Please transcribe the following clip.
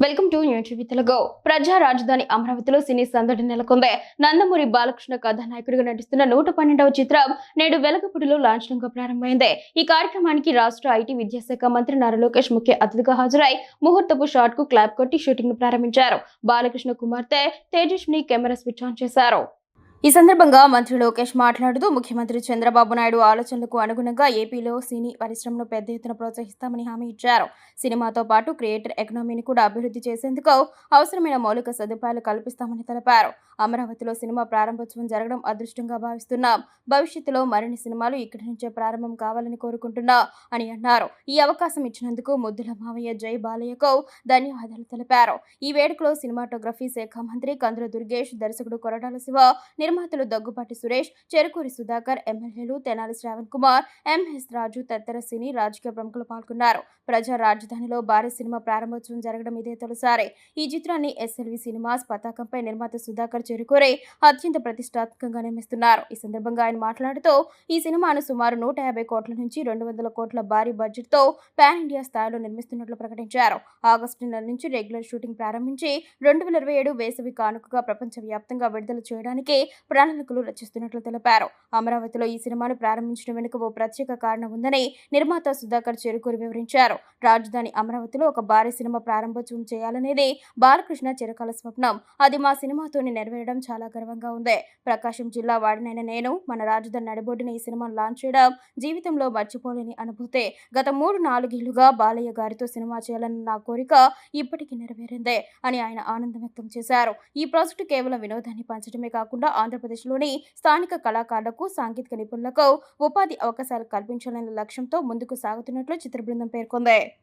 Welcome to new TV Telugu. ప్రజా రాజధాని అమరావతిలో సినీ సందడి నెలకొంది. నందమూరి బాలకృష్ణ కథానాయకుడిగా నటిస్తున్న 112వ చిత్రం నేడు వెలగపూడిలో లాంఛనంగా ప్రారంభమైంది. ఈ కార్యక్రమానికి రాష్ట్ర ఐటీ విద్యాశాఖ మంత్రి నారా లోకేష్ ముఖ్య అతిథిగా హాజరై ముహూర్తపు షాట్ కు క్లాప్ కొట్టి షూటింగ్ ను ప్రారంభించారు. బాలకృష్ణ కుమార్తె తేజస్విని కెమెరా స్విచ్ ఆన్ చేశారు. ఈ సందర్భంగా మంత్రి లోకేష్ మాట్లాడుతూ ముఖ్యమంత్రి చంద్రబాబు నాయుడు ఆలోచనలకు అనుగుణంగా ఏపీలో సినీ పరిశ్రమను పెద్ద ఎత్తున ప్రోత్సహిస్తామని హామీ ఇచ్చారు. సినిమాతో పాటు క్రియేటర్ ఎకనామీని కూడా అభివృద్ధి చేసేందుకు అవసరమైన మౌలిక సదుపాయాలు కల్పిస్తామని తెలిపారు. అమరావతిలో సినిమా ప్రారంభోత్సవం జరగడం అదృష్టంగా భావిస్తున్నాం. భవిష్యత్తులో మరిన్ని సినిమాలు ఇక్కడి నుంచే ప్రారంభం కావాలని కోరుకుంటున్నా అని అన్నారు. ఈ అవకాశం ఇచ్చినందుకు ముద్దుల మావయ్య జై బాలయ్యకు ధన్యవాదాలు తెలిపారు. ఈ వేడుకలో సినిమాటోగ్రఫీ శాఖ మంత్రి కందుల దుర్గేష్, దర్శకుడు కొరటాల శివ, నిర్మాతలు దగ్గుపాటి సురేష్, చెరుకూరి సుధాకర్, ఎమ్మెల్యేలు తెనాలి శ్రావణ్ కుమార్, ఎంఎస్ రాజు తదితర సినీ రాజకీయ ప్రముఖులు పాల్గొన్నారు. ప్రజా రాజధానిలో భారీ సినిమా ప్రారంభోత్సవం జరగడం ఇదే తొలిసారి. ఈ చిత్రాన్ని ఎస్ఎల్వి సినిమాస్ పతాకంపై నిర్మాత సుధాకర్ చెరుకూరి అత్యంత ప్రతిష్టాత్మకంగా నిర్మిస్తున్నారు. ఈ సందర్భంగా ఆయన మాట్లాడుతూ ఈ సినిమాను సుమారు 150 కోట్ల నుంచి 200 కోట్ల భారీ బడ్జెట్ తో పాన్ ఇండియా స్థాయిలో నిర్మిస్తున్నట్లు ప్రకటించారు. ఆగస్టు నెల నుంచి రెగ్యులర్ షూటింగ్ ప్రారంభించి 2027 వేసవి కానుకగా ప్రపంచ వ్యాప్తంగా విడుదల చేయడానికి ప్రణాళికలు రచిస్తున్నట్లు తెలిపారు. అమరావతిలో ఈ సినిమాను ప్రారంభించడం వెనుక ఓ ప్రత్యేక కారణం ఉందని నిర్మాత సుధాకర్ చెరుకూరి వివరించారు. రాజధాని అమరావతిలో ఒక భారీ సినిమా ప్రారంభోత్సవం చేయాలనేది బాలకృష్ణ చిరకాల స్వప్నం. అది మా సినిమాతోనే నెరవేరడం చాలా గర్వంగా ఉంది. ప్రకాశం జిల్లా వాడినైన నేను మన రాజధాని నడిబొడ్డున ఈ సినిమాను లాంచ్ చేయడం జీవితంలో మర్చిపోలేని అనుభూతే. గత 3-4 ఏళ్లుగా బాలయ్య గారితో సినిమా చేయాలన్న నా కోరిక ఇప్పటికీ నెరవేరిందే అని ఆయన ఆనందం వ్యక్తం చేశారు. ఈ ప్రాజెక్టు కేవలం వినోదాన్ని పంచడమే కాకుండా ఆంధ్రప్రదేశ్లోని స్థానిక కళాకారులకు, సాంకేతిక నిపుణులకు ఉపాధి అవకాశాలు కల్పించాలనే లక్ష్యంతో ముందుకు సాగుతున్నట్లు చిత్ర బృందం పేర్కొంది.